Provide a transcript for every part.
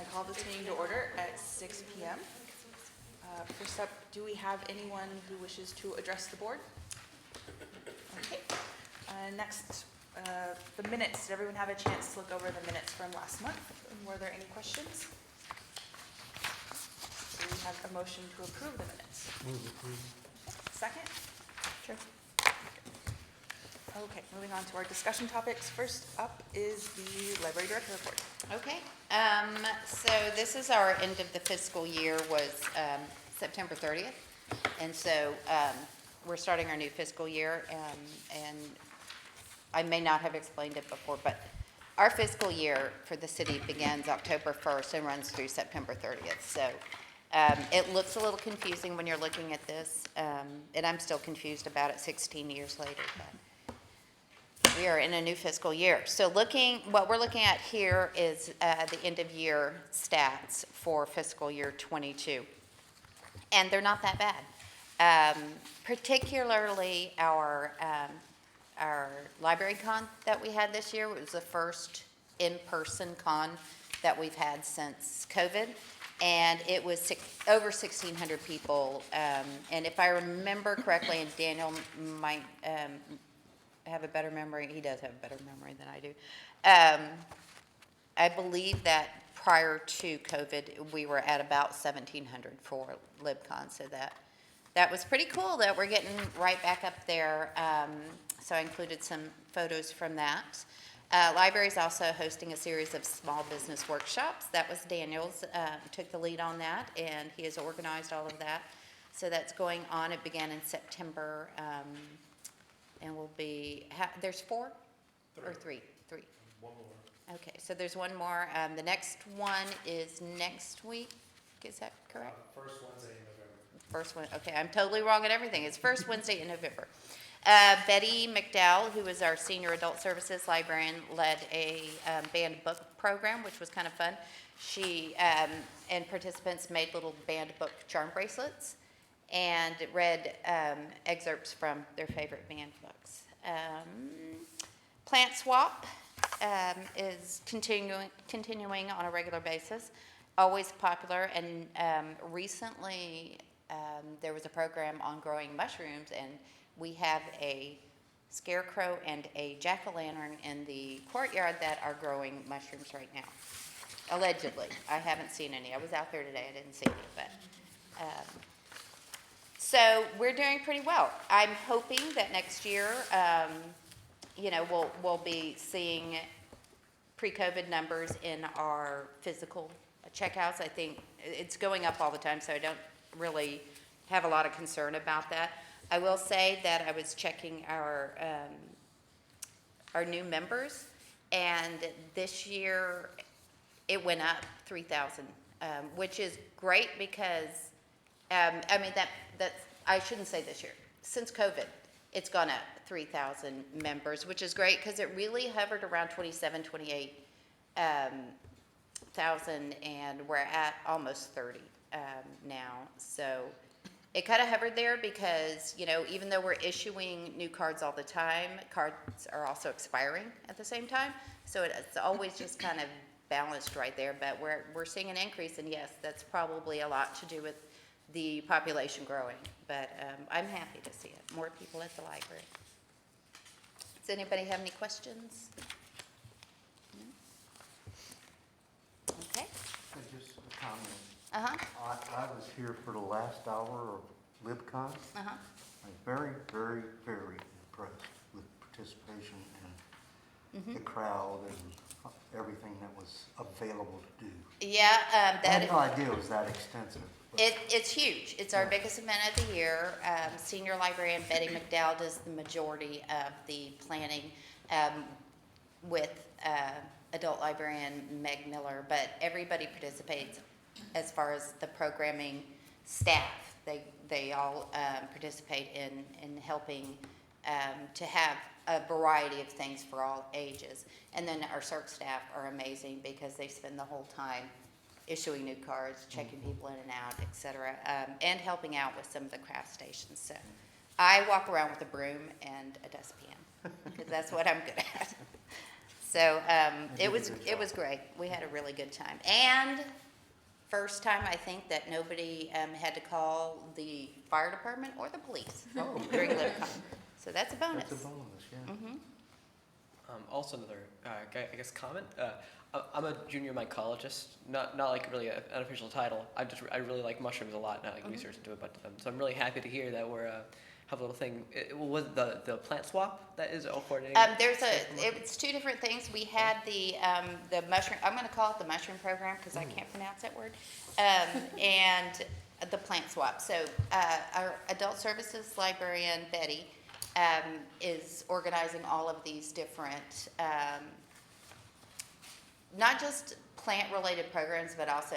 I call this meeting to order at 6 p.m. First up, do we have anyone who wishes to address the board? Okay. Next, the minutes. Did everyone have a chance to look over the minutes from last month? Were there any questions? Do we have a motion to approve the minutes? Second? Sure. Okay, moving on to our discussion topics. First up is the library director report. Okay, so this is our end of the fiscal year was September 30th. And so we're starting our new fiscal year, and I may not have explained it before, but our fiscal year for the city begins October 1st and runs through September 30th. So it looks a little confusing when you're looking at this, and I'm still confused about it 16 years later. But we are in a new fiscal year. So what we're looking at here is the end of year stats for fiscal year 22. And they're not that bad. Particularly our library con that we had this year. It was the first in-person con that we've had since COVID. And it was over 1,600 people. And if I remember correctly, and Daniel might have a better memory. He does have a better memory than I do. I believe that prior to COVID, we were at about 1,700 for LibCon. So that was pretty cool that we're getting right back up there. So I included some photos from that. Library is also hosting a series of small business workshops. That was Daniel's, took the lead on that, and he has organized all of that. So that's going on. It began in September. And will be, there's four? Or three? Three. One more. Okay, so there's one more. The next one is next week. Is that correct? First Wednesday in November. First one. Okay, I'm totally wrong at everything. It's first Wednesday in November. Betty McDowell, who is our senior adult services librarian, led a banned book program, which was kind of fun. She and participants made little banned book charm bracelets and read excerpts from their favorite banned books. Plant Swap is continuing on a regular basis, always popular, and recently there was a program on growing mushrooms, and we have a scarecrow and a jack-o'-lantern in the courtyard that are growing mushrooms right now, allegedly. I haven't seen any. I was out there today. I didn't see any, but so we're doing pretty well. I'm hoping that next year, we'll be seeing pre-COVID numbers in our physical checkouts. I think it's going up all the time, so I don't really have a lot of concern about that. I will say that I was checking our new members, and this year it went up 3,000, which is great because that's I shouldn't say this year. Since COVID, it's gone up 3,000 members, which is great because it really hovered around 27, 28,000, and we're at almost 30 now. So it kind of hovered there because, even though we're issuing new cards all the time, cards are also expiring at the same time. So it's always just kind of balanced right there. But we're seeing an increase, and yes, that's probably a lot to do with the population growing, but I'm happy to see it. More people at the library. Does anybody have any questions? No? Okay. Just a comment. Uh-huh. I was here for the last hour of LibCon. Uh-huh. I was very, very, very impressed with participation and the crowd and everything that was available to do. Yeah, I had no idea it was that extensive. It's huge. It's our biggest event of the year. Senior librarian Betty McDowell does the majority of the planning with adult librarian Meg Miller, but everybody participates as far as the programming staff. They all participate in helping to have a variety of things for all ages. And then our circ staff are amazing because they spend the whole time issuing new cards, checking people in and out, et cetera, and helping out with some of the craft stations. So I walk around with a broom and a dustpan because that's what I'm good at. So did a it was good it was great. We had a really good time, and first time I think that nobody had to call the fire department or the police Oh. during LibCon. So that's a bonus. That's a bonus, yeah. Hmm. Also another, I guess, comment. I'm a junior mycologist, not like really an unofficial title. I really like mushrooms a lot, and I like research into a bunch of them. So I'm really happy to hear that we're have a little thing. Was the plant swap that is all coordinated? It's two different things. We had the mushroom. I'm going to call it the mushroom program because I can't pronounce that word. And the plant swap. So our adult services librarian Betty is organizing all of these different, not just plant-related programs, but also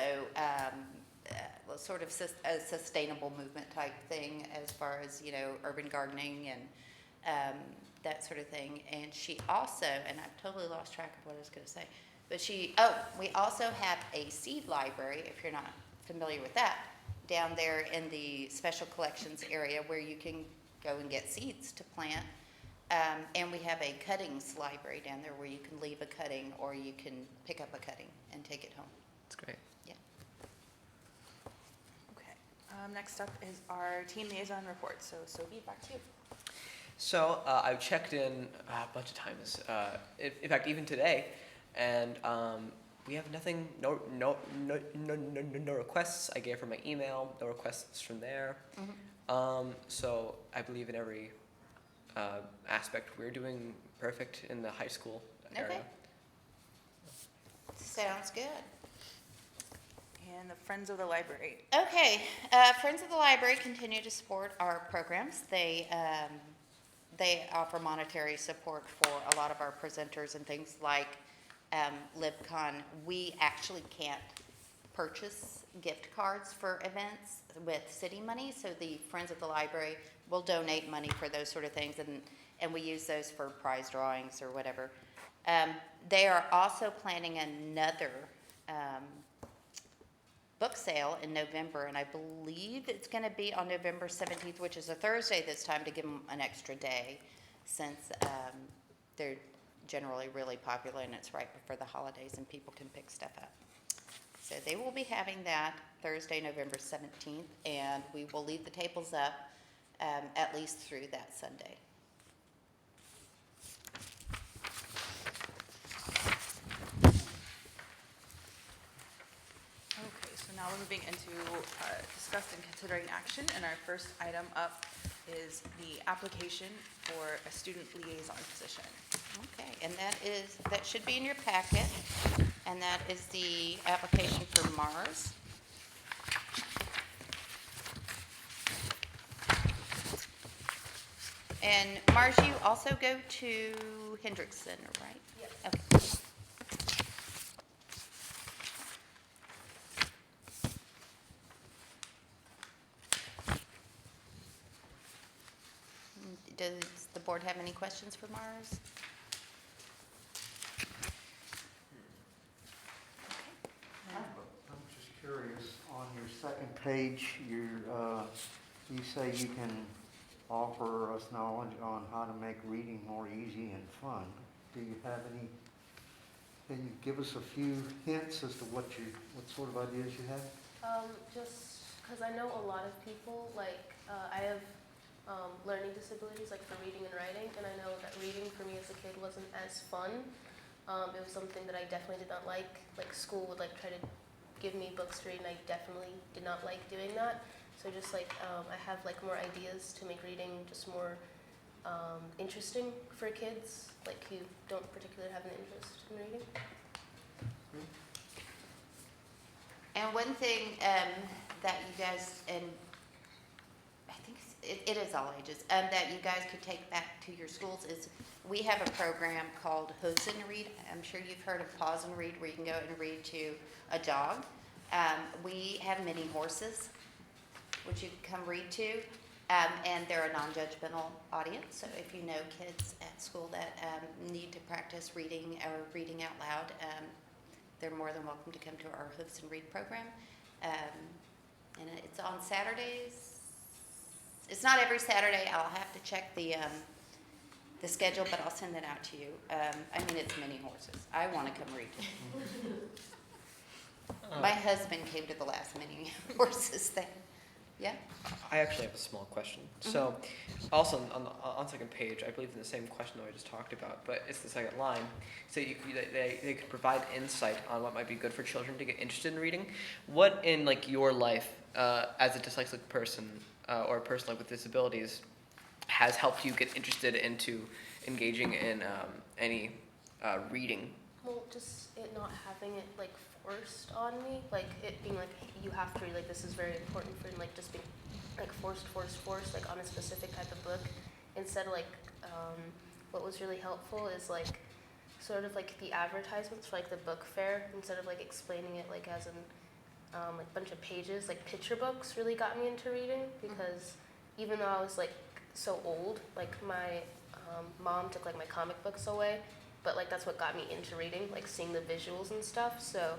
sort of a sustainable movement type thing as far as, urban gardening and that sort of thing. And she also, and I've totally lost track of what I was going to say, but we also have a seed library, if you're not familiar with that, down there in the special collections area where you can go and get seeds to plant. And we have a cuttings library down there where you can leave a cutting or you can pick up a cutting and take it home. That's great. Yeah. Okay. Next up is our team liaison report. So Sophie, back to you. So I've checked in a bunch of times. In fact, even today, and we have nothing. No requests. I gave her my email. No requests from there. Mm-hmm. So I believe in every aspect we're doing perfect in the high school area. Okay. Sounds good. And the Friends of the Library. Okay, Friends of the Library continue to support our programs. They offer monetary support for a lot of our presenters and things like LibCon. We actually can't purchase gift cards for events with city money, so the Friends of the Library will donate money for those sort of things, and we use those for prize drawings or whatever. They are also planning another book sale in November, and I believe it's going to be on November 17th, which is a Thursday this time, to give them an extra day since they're generally really popular and it's right before the holidays and people can pick stuff up. So they will be having that Thursday, November 17th, and we will leave the tables up at least through that Sunday. Okay, so now we're moving into discuss and considering action, and our first item up is the application for a student liaison position. Okay, and that should be in your packet, and that is the application for Mars. And Mars, you also go to Hendrickson, right? Yes. Okay. Does the board have any questions for Mars? I'm just curious, on your second page, you say you can offer us knowledge on how to make reading more easy and fun. Do you have any, can you give us a few hints as to what sort of ideas you have? Just because I know a lot of people, I have learning disabilities, like for reading and writing, and I know that reading for me as a kid wasn't as fun. It was something that I definitely did not like. Like school would try to give me books to read, and I definitely did not like doing that. So just I have more ideas to make reading just more interesting for kids, who don't particularly have an interest in reading. And one thing that you guys, and I think it is all ages, that you guys could take back to your schools is we have a program called Hooves and Read. I'm sure you've heard of Pause and Read, where you can go and read to a dog. We have mini horses, which you can come read to, and they're a non-judgmental audience. So if you know kids at school that need to practice reading or reading out loud, they're more than welcome to come to our Hooves and Read program. And it's on Saturdays. It's not every Saturday. I'll have to check the the schedule, but I'll send that out to you. I mean, it's many horses. I want to come read to you. My husband came to the last mini horses thing. Yeah? I actually have a small question. So, also on second page, I believe in the same question that I just talked about, but it's the second line. So they could provide insight on what might be good for children to get interested in reading. What in like your life as a dyslexic person or a person like with disabilities has helped you get interested into engaging in any reading? Well, just it not having it like forced on me, like it being like you have to read, like this is very important for, and like just being like forced like on a specific type of book, instead of like what was really helpful is like sort of like the advertisements for like the book fair, instead of like explaining it like as an like bunch of pages, like picture books really got me into reading, because even though I was like so old, like my mom took like my comic books away, but like that's what got me into reading, like seeing the visuals and stuff. So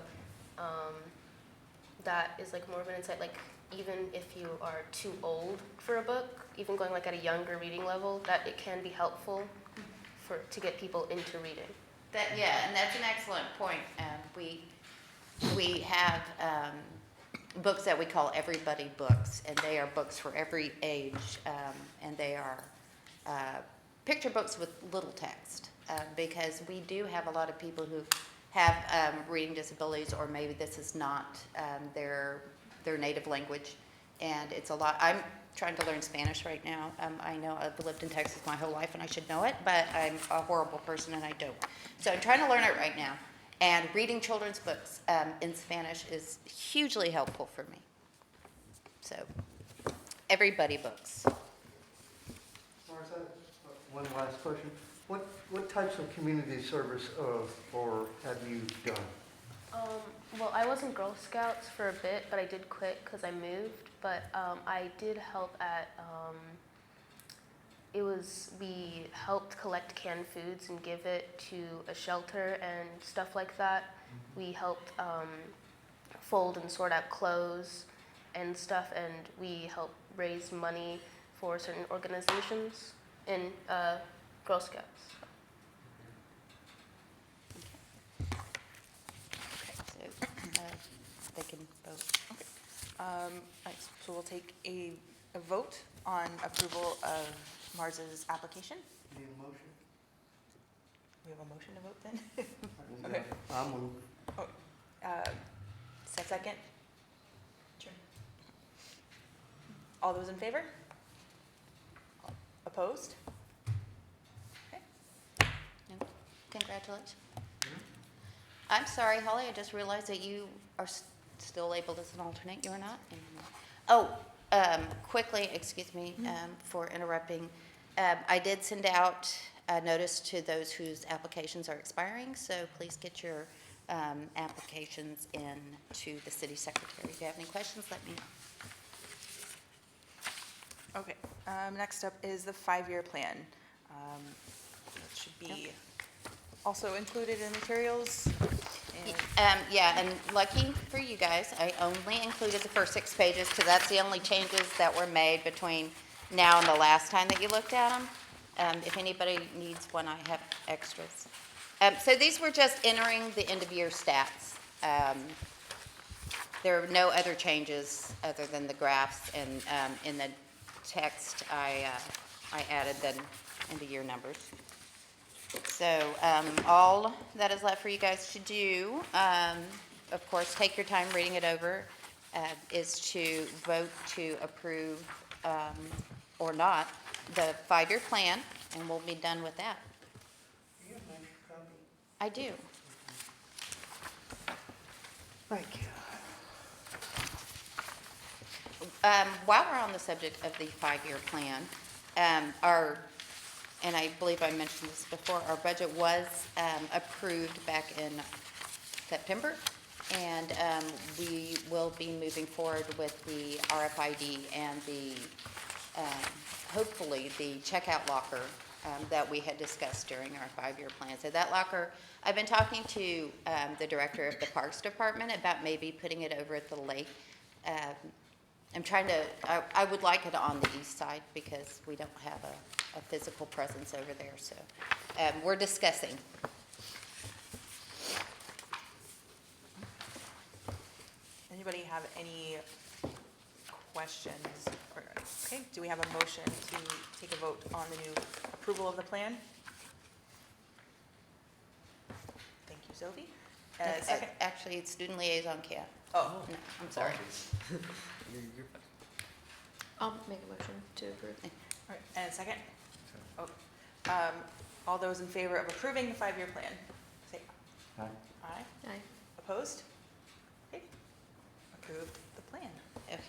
that is like more of an insight, like even if you are too old for a book, even going like at a younger reading level, that it can be helpful to get people into reading. Yeah, and that's an excellent point. We have books that we call everybody books, and they are books for every age, and they are picture books with little text, because we do have a lot of people who have reading disabilities, or maybe this is not their native language, and it's a lot. I'm trying to learn Spanish right now. I know I've lived in Texas my whole life and I should know it, but I'm a horrible person and I don't. So I'm trying to learn it right now. And reading children's books in Spanish is hugely helpful for me. So, everybody books. Martha, one last question. What types of community service or have you done? Well, I was in Girl Scouts for a bit, but I did quit because I moved. But I did help at, we helped collect canned foods and give it to a shelter and stuff like that. We helped fold and sort out clothes and stuff, and we helped raise money for certain organizations in Girl Scouts. So, they can vote. Nice. So we'll take a vote on approval of Mars's application. Need a motion? We have a motion to vote then? Yeah, Okay. I'll move. Second? Sure. All those in favor? Opposed? Okay. No? Congratulations. I'm sorry, Holly, I just realized that you are still labeled as an alternate. You're not anymore. Oh, quickly, excuse me for interrupting. I did send out a notice to those whose applications are expiring, so please get your applications in to the city secretary. If you have any questions, let me know. Okay. Next up is the 5-year plan. That should be also included in materials. Yeah, and lucky for you guys, I only included the first 6 pages because that's the only changes that were made between now and the last time that you looked at them. If anybody needs one, I have extras. So these were just entering the end of year stats. There are no other changes other than the graphs, and in the text I added the end of year numbers. So all that is left for you guys to do, of course, take your time reading it over, is to vote to approve or not the 5-year plan, and we'll be done with that. Do you have an extra copy? I do. Thank you. While we're on the subject of the 5-year plan, and I believe I mentioned this before, our budget was approved back in September, and we will be moving forward with the RFID and the, hopefully, the checkout locker that we had discussed during our 5-year plan. So that locker, I've been talking to the director of the Parks Department about maybe putting it over at the lake. I'm trying to, I would like it on the east side because we don't have a physical presence over there. So we're discussing. Anybody have any questions? Okay, do we have a motion to take a vote on the new approval of the plan? Thank you, Sophie. Second? Actually, it's student liaison can't. Oh, No, I'm sorry. Apologies. You're fine. I'll make a motion to approve. all right, and a second? Oh, all those in favor of approving the 5-year plan, say Aye. aye. Aye. Opposed? Okay, approved the plan. Okay.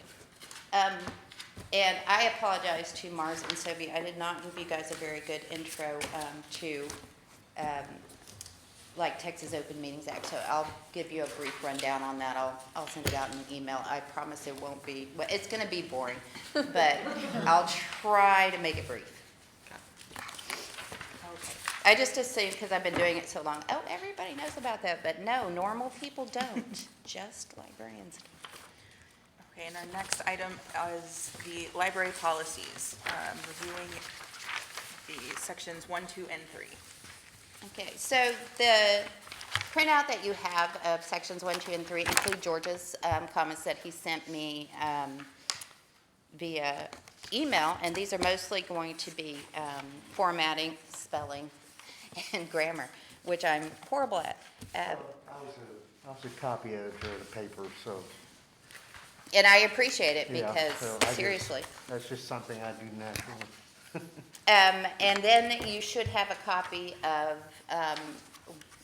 And I apologize to Mars and Sophie. I did not give you guys a very good intro to like Texas Open Meetings Act. So I'll give you a brief rundown on that. I'll send it out in an email. I promise it won't be, well, it's going to be boring, but I'll try to make it brief. Okay, I just assumed, because I've been doing it so long, oh, everybody knows about that. But no, normal people don't, just librarians. okay, and our next item is the library policies, reviewing the sections 1, 2, and 3. Okay, so the printout that you have of sections 1, 2, and 3 include George's comments that he sent me via email, and these are mostly going to be formatting, spelling, and grammar, which I'm horrible at. I was a copy editor of the paper, so. And I appreciate it Yeah, because, so I just- seriously. That's just something I do naturally. And then you should have a copy of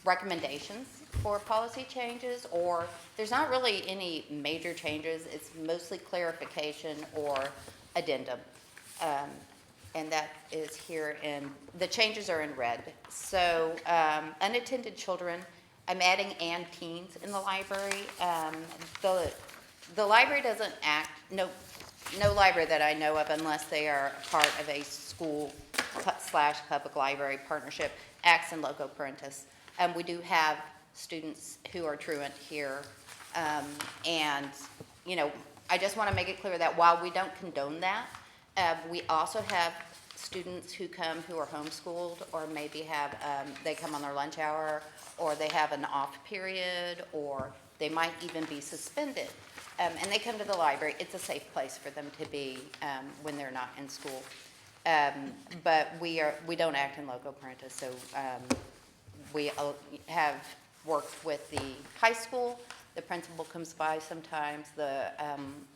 recommendations for policy changes, or there's not really any major changes. It's mostly clarification or addendum. And that is here in, the changes are in red. So unattended children, I'm adding and teens in the library. The library doesn't act, no library that I know of, unless they are part of a school/public library partnership, acts in loco parentis. We do have students who are truant here. And, you know, I just want to make it clear that while we don't condone that, we also have students who come who are homeschooled, or maybe have, they come on their lunch hour, or they have an off period, or they might even be suspended. And they come to the library. It's a safe place for them to be when they're not in school. But we don't act in loco parentis, so we have worked with the high school. The principal comes by sometimes. The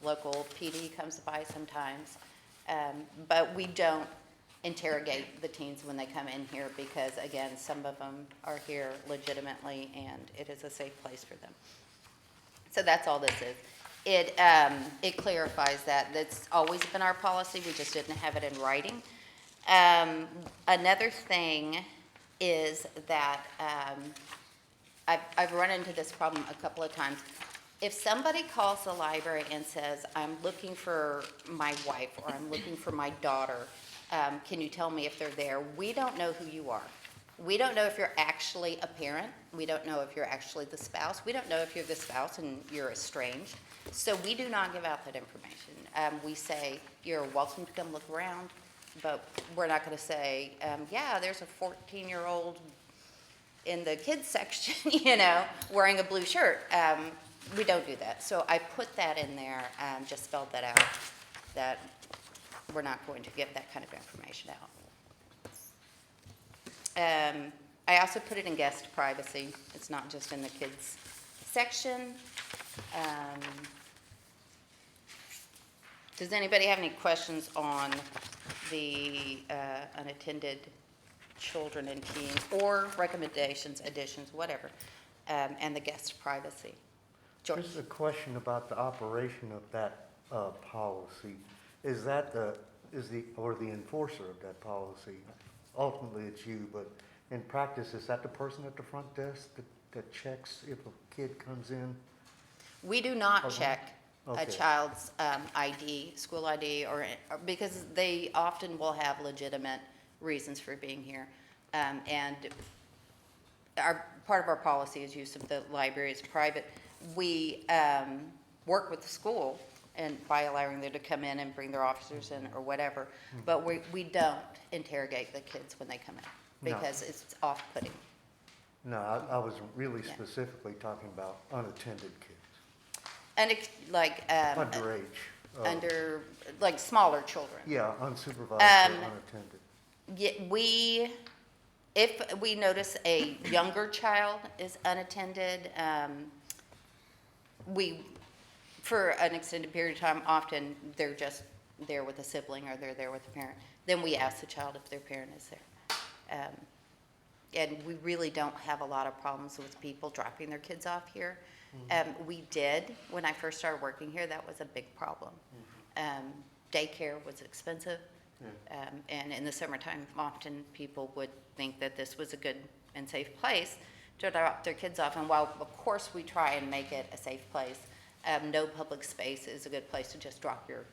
local PD comes by sometimes. But we don't interrogate the teens when they come in here because, again, some of them are here legitimately, and it is a safe place for them. So that's all this is. It clarifies that. That's always been our policy. We just didn't have it in writing. Another thing is that I've run into this problem a couple of times. If somebody calls the library and says, I'm looking for my wife or I'm looking for my daughter, can you tell me if they're there? We don't know who you are. We don't know if you're actually a parent. We don't know if you're actually the spouse. We don't know if you're the spouse and you're estranged. So we do not give out that information. We say, you're welcome to come look around, but we're not going to say, yeah, there's a 14-year-old in the kids section, you know, wearing a blue shirt. We don't do that. So I put that in there, just spelled that out, that we're not going to give that kind of information out. I also put it in guest privacy. It's not just in the kids section. Does anybody have any questions on the unattended children and teens, or recommendations, additions, whatever, and the guest privacy? George? Just a question about the operation of that policy. Is that the enforcer of that policy? Ultimately, it's you, but in practice, is that the person at the front desk that checks if a kid comes in? We do not Okay. check a Okay. child's ID, school ID, or because they often will have legitimate reasons for being here. And part of our policy is use of the library as private. We work with the school and by allowing them to come in and bring their officers in or whatever. But we don't interrogate the kids when they come in No. because it's off-putting. No, I was really Yeah. specifically talking about unattended kids, And underage. under, like, smaller children. Yeah, unsupervised or Um, unattended. Yeah, if we notice a younger child is unattended, for an extended period of time, often they're just there with a sibling or they're there with a parent. Then we ask the child if their parent is there. And we really don't have a lot of problems with people dropping their kids off here. We did, when I first started working here, that was a big problem. Daycare was expensive. And in the summertime, often people would think that this was a good and safe place to drop their kids off. And while, of course, we try and make it a safe place, no public space is a good place to just drop your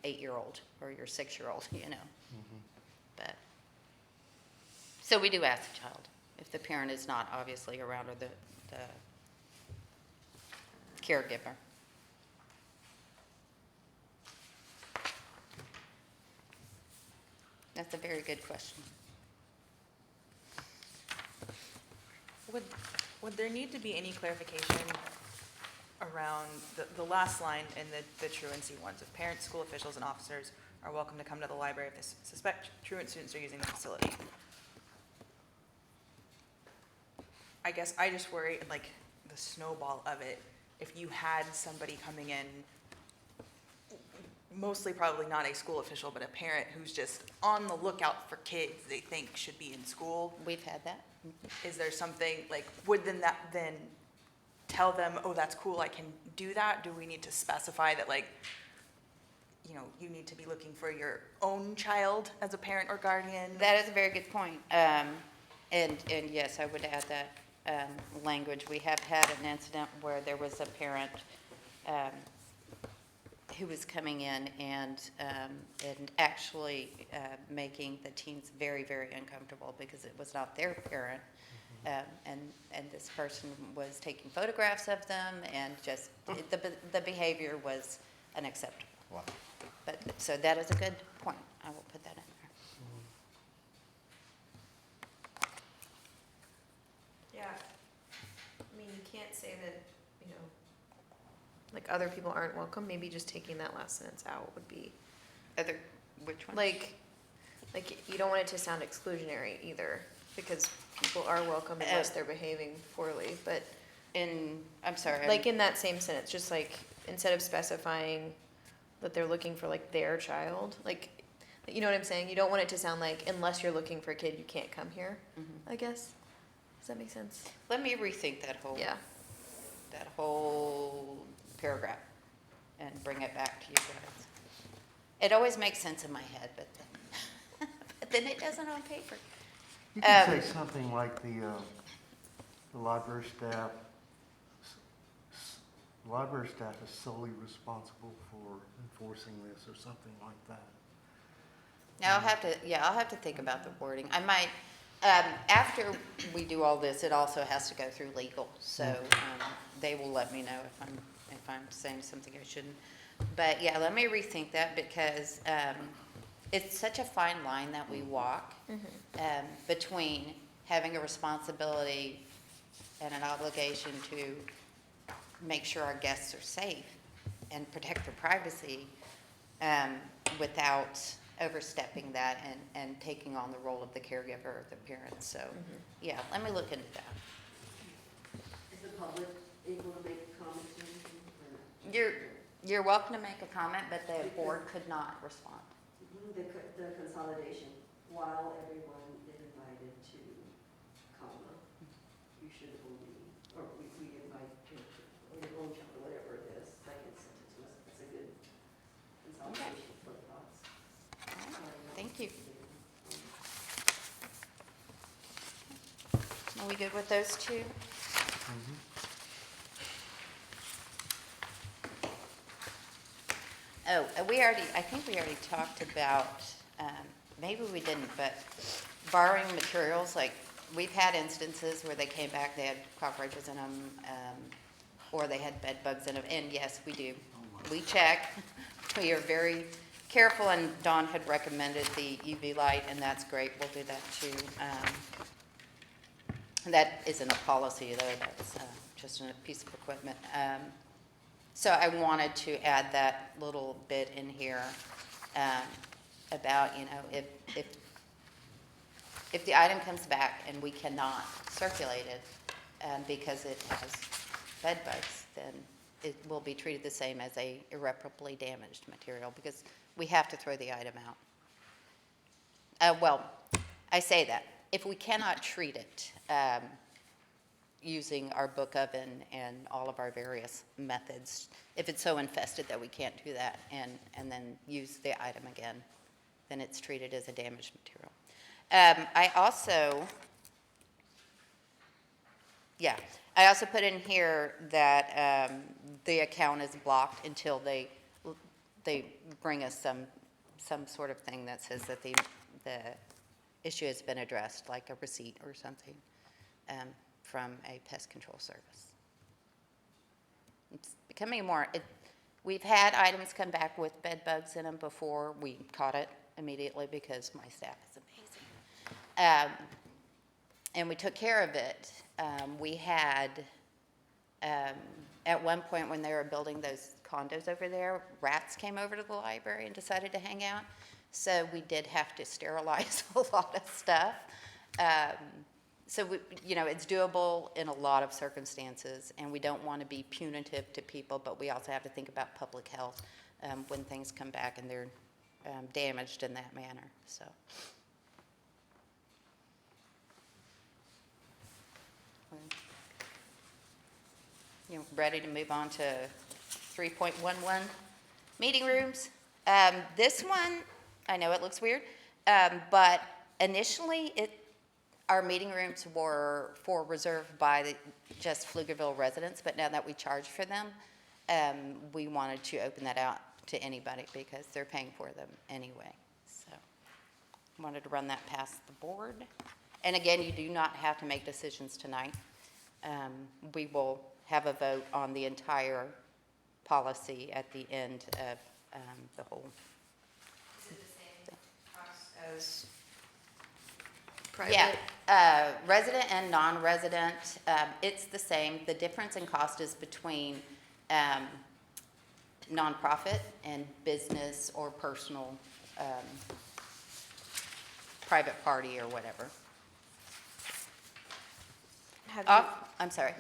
8-year-old or your 6-year-old, you know. But, so we do ask the child if the parent is not obviously around or the caregiver. That's a very good question. Would there need to be any clarification around the last line in the truancy ones? If parents, school officials, and officers are welcome to come to the library if they suspect truant students are using the facility. I guess I just worry, like, the snowball of it, if you had somebody coming in, mostly probably not a school official, but a parent who's just on the lookout for kids they think should be in school. We've had that. Is there something, like, would that then tell them, oh, that's cool, I can do that? Do we need to specify that, like, you know, you need to be looking for your own child as a parent or guardian? That is a very good point. And yes, I would add that language. We have had an incident where there was a parent who was coming in and actually making the teens very, very uncomfortable because it was not their parent. And this person was taking photographs of them and just, the behavior was unacceptable. Wow. But, so that is a good point. I will put that in there. Yeah, I mean, you can't say that, you know, like other people aren't welcome, maybe just taking that last sentence out would be, Which one? like you don't want it to sound exclusionary either, because people are welcome unless they're behaving poorly, but I'm sorry. like in that same sentence, just like, instead of specifying that they're looking for like their child, like, you know what I'm saying? You don't want it to sound like, unless you're looking for a kid, you can't come here, I guess. Does that make sense? Let me rethink that whole paragraph and bring it back to you guys. It always makes sense in my head, but then it doesn't on paper. You can say something like the library staff is solely responsible for enforcing this, or something like that. Now I'll have to think about the wording. I might, after we do all this, it also has to go through legal, so they will let me know if I'm saying something I shouldn't. But yeah, let me rethink that, because it's such a fine line that we walk between having a responsibility and an obligation to make sure our guests are safe and protect their privacy without overstepping that and taking on the role of the caregiver or the parent. So yeah, let me look into that. Is the public able to make comments or anything? Or not? You're welcome to make a comment, but the board could not respond. The consolidation, while everyone is invited to comma, you should only, or we invite your own child, or whatever it is, second sentence was, that's a good consolidation for the thoughts. Thank you. Are we good with those two? Oh, I think we already talked about, maybe we didn't, but borrowing materials, like, we've had instances where they came back, they had cockroaches in them, or they had bed bugs in them, and yes, we do. Oh we check. We are very careful, and Dawn had recommended the UV light, and that's great. We'll do that too. That isn't a policy, though. That's just a piece of equipment. So I wanted to add that little bit in here about, if the item comes back and we cannot circulate it because it has bed bugs, then it will be treated the same as a irreparably damaged material, because we have to throw the item out. Well, I say that. If we cannot treat it using our book oven and all of our various methods, if it's so infested that we can't do that and then use the item again, then it's treated as a damaged material. I also put in here that the account is blocked until they bring us some sort of thing that says that the issue has been addressed, like a receipt or something from a pest control service. It's becoming more. We've had items come back with bed bugs in them before. We caught it immediately because my staff is amazing. And we took care of it. We had, at one point when they were building those condos over there, rats came over to the library and decided to hang out. So we did have to sterilize a lot of stuff. So, it's doable in a lot of circumstances, and we don't want to be punitive to people, but we also have to think about public health when things come back and they're damaged in that manner. So. Ready to move on to 3.11, meeting rooms. This one, I know it looks weird, but initially our meeting rooms were reserved by just Pflugerville residents, but now that we charge for them, we wanted to open that out to anybody because they're paying for them anyway. So wanted to run that past the board. And again, you do not have to make decisions tonight. We will have a vote on the entire policy at the end of the whole. Is it the same cost as private? Yeah, resident and non-resident, it's the same. The difference in cost is between nonprofit and business or personal, private party or whatever. I'm sorry.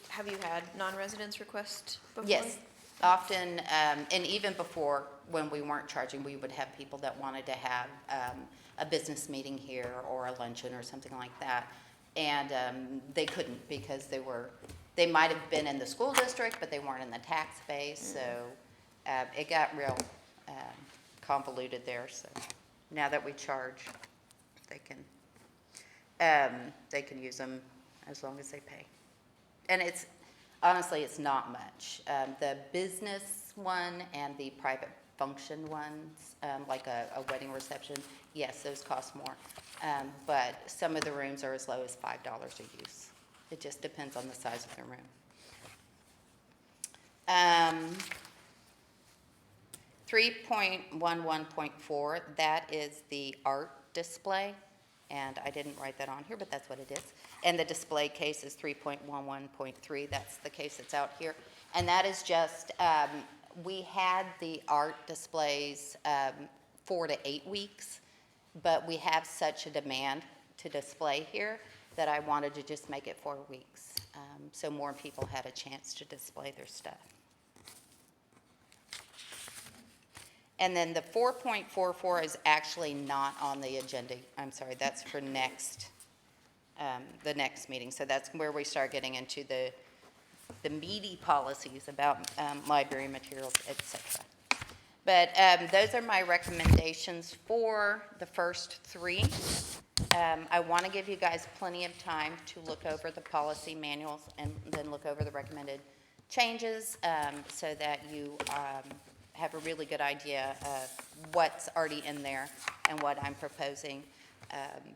Have you had non-residents request before? Yes, often, and even before, when we weren't charging, we would have people that wanted to have a business meeting here or a luncheon or something like that. And they couldn't because they might have been in the school district, but they weren't in the tax base. So it got real convoluted there. So now that we charge, they can use them as long as they pay. And honestly, it's not much. The business one and the private function ones, like a wedding reception, yes, those cost more. But some of the rooms are as low as $5 a use. It just depends on the size of the room. 3.11.4, that is the art display. And I didn't write that on here, but that's what it is. And the display case is 3.11.3. That's the case that's out here. And that is just, we had the art displays 4 to 8 weeks, but we have such a demand to display here that I wanted to just make it 4 weeks, so more people had a chance to display their stuff. And then the 4.44 is actually not on the agenda. I'm sorry, that's for the next meeting. So that's where we start getting into the meaty policies about library materials, etc. But those are my recommendations for the first 3. I want to give you guys plenty of time to look over the policy manuals and then look over the recommended changes so that you have a really good idea of what's already in there and what I'm proposing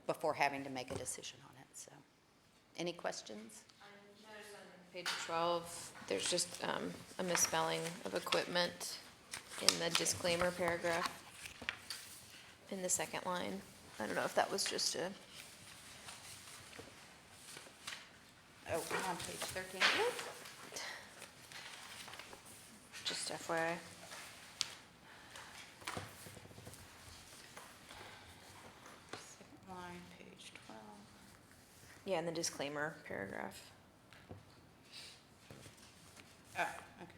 before having to make a decision on it. So, any questions? I noticed on Page 12, there's just a misspelling of equipment in the disclaimer paragraph in the second line. I don't know if that was just a, Oh, I'm on page 13. just FYI. Second line, page 12. Yeah, in the disclaimer paragraph. Oh, okay.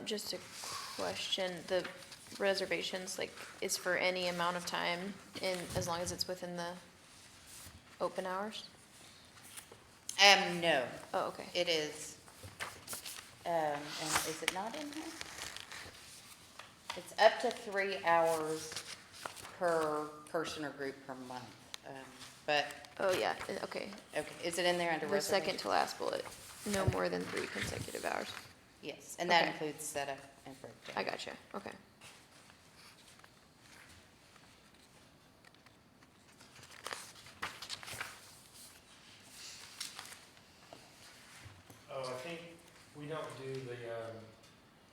Just a question, the reservations, like, is for any amount of time in, as long as it's within the open hours? No, Oh, okay. it is, and is it not in here? It's up to 3 hours per person or group per month. But, Oh, yeah, okay. okay, is it in there under The second reservations? to last bullet, no Okay. more than 3 consecutive hours. Yes, and that Okay. includes setup and breakdown. I gotcha, okay. Oh, I think we don't do the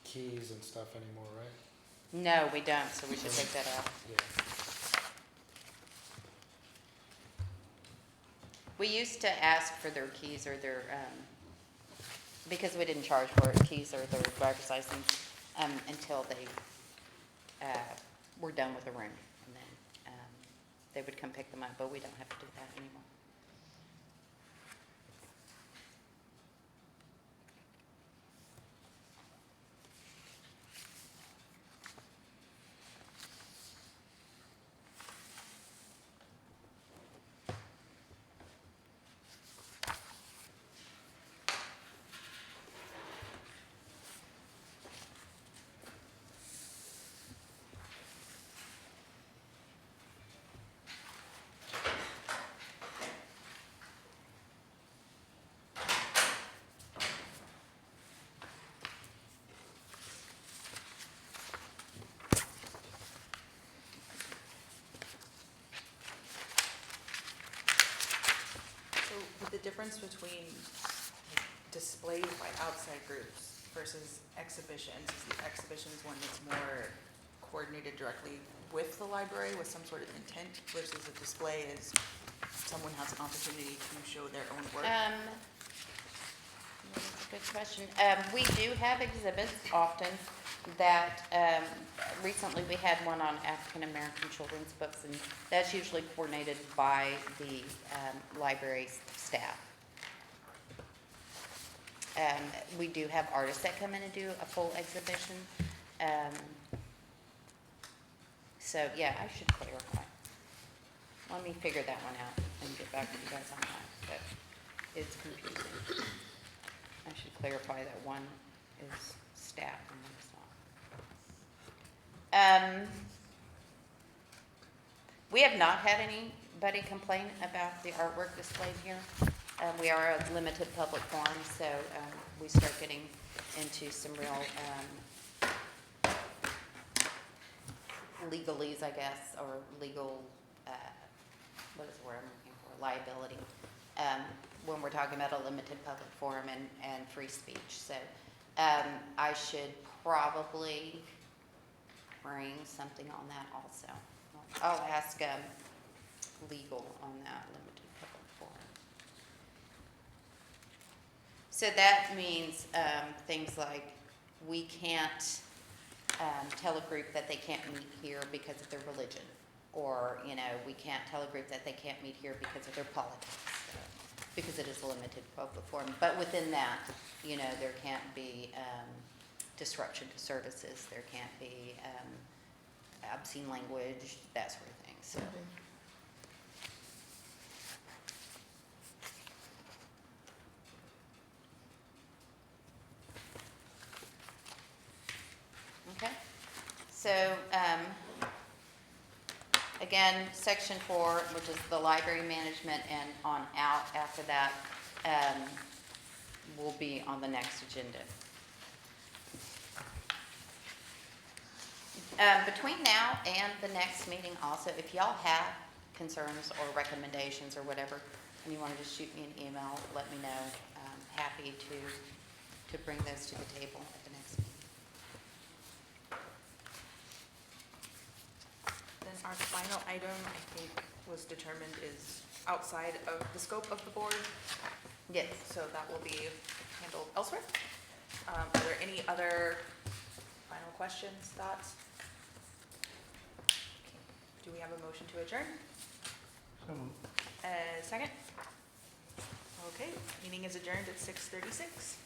keys and stuff anymore, right? No, we don't, so we should take that out. Yeah. We used to ask for their keys or their, because we didn't charge for it, keys or their driver's license, until they, were done with the room. And then, they would come pick them up, but we don't have to do that anymore. So with the difference between like, displays by outside groups versus exhibitions, is the exhibitions one that's more coordinated directly with the library with some sort of intent versus a display is someone has an opportunity to show their own work? That's a good question. We do have exhibits often that, recently we had one on African-American children's books, and that's usually coordinated by the library staff. We do have artists that come in and do a full exhibition. So, yeah, I should clarify. Let me figure that one out and get back to you guys on that, but it's confusing. I should clarify that one is staff and one is not. We have not had anybody complain about the artwork displayed here. We are a limited public forum, so we start getting into some real legalese, I guess, or legal, what is the word I'm looking for, liability, when we're talking about a limited public forum and free speech. So I should probably bring something on that also. I'll ask legal on that limited public forum. So that means things like we can't tell a group that they can't meet here because of their religion. or, you know, we can't tell a group that they can't meet here because of their politics, because it is a limited public forum. But within that, you know, there can't be disruption to services, there can't be obscene language, that sort of thing, so. Okay, so, again, section 4, which is the library management, and on out after that, will be on the next agenda. Between now and the next meeting also, if y'all have concerns or recommendations or whatever, and you want to just shoot me an email, let me know. I'm happy to bring those to the table at the next meeting. Then our final item, I think, was determined is outside of the scope of the board, Yes. so that will be handled elsewhere. Are there any other final questions, thoughts? Okay. Do we have a motion to adjourn? So Second? Okay, meeting is adjourned at 6:36.